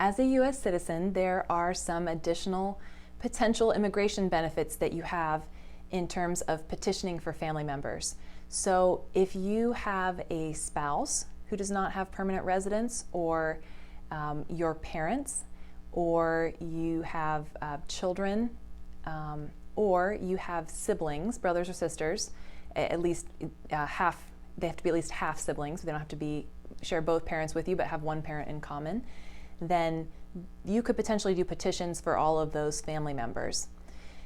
as a U.S. citizen, there are some additional potential immigration benefits that you have in terms of petitioning for family members. So if you have a spouse who does not have permanent residence, or your parents, or you have children, or you have siblings, brothers or sisters, at least half, they have to be at least half siblings, so they don't have to share both parents with you, but have one parent in common, then you could potentially do petitions for all of those family members.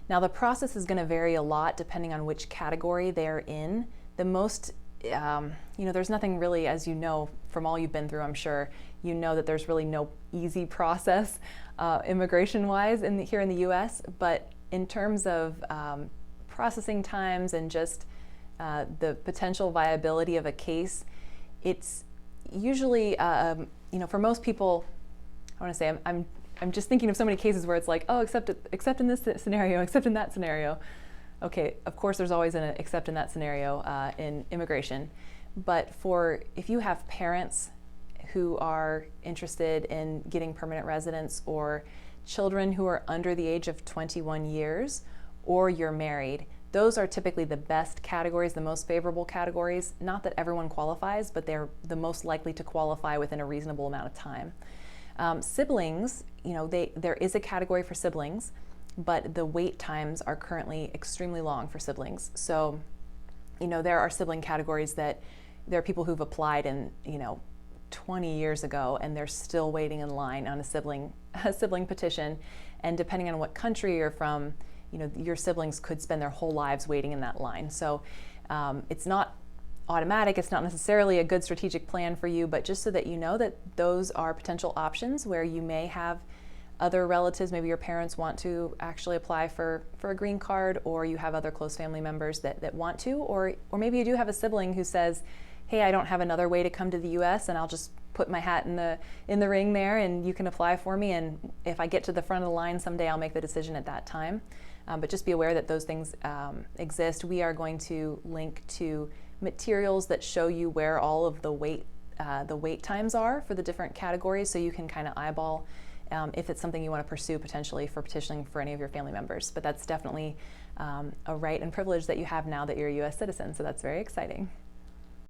Now the process is going to vary a lot depending on which category they're in. The most, there's nothing really, as you know from all you've been through, I'm sure, you know that there's really no easy process immigration-wise here in the U.S., but in terms of processing times and just the potential viability of a case, it's usually, for most people, I want to say I'm just thinking of so many cases where it's like, oh, except in this scenario, except in that scenario. Okay, of course there's always an except in that scenario in immigration, but if you have parents who are interested in getting permanent residence, or children who are under the age of 21 years, or you're married, those are typically the best categories, the most favorable categories. Not that everyone qualifies, but they're the most likely to qualify within a reasonable amount of time. Siblings, there is a category for siblings, but the wait times are currently extremely long for siblings. So, there are sibling categories that there are people who've applied in, 20 years ago, and they're still waiting in line on a sibling petition. And depending on what country you're from, your siblings could spend their whole lives waiting in that line. So it's not automatic, it's not necessarily a good strategic plan for you, but just so that you know that those are potential options where you may have other relatives, maybe your parents want to actually apply for a green card, or you have other close family members that want to, or maybe you do have a sibling who says, hey, I don't have another way to come to the U.S. and I'll just put my hat in the ring there and you can apply for me, and if I get to the front of the line someday, I'll make the decision at that time. But just be aware that those things exist. We are going to link to materials that show you where all of the wait times are for the different categories, so you can kind of eyeball if it's something you want to pursue potentially for petitioning for any of your family members. But that's definitely a right and privilege that you have now that you're a U.S. citizen, so that's very exciting.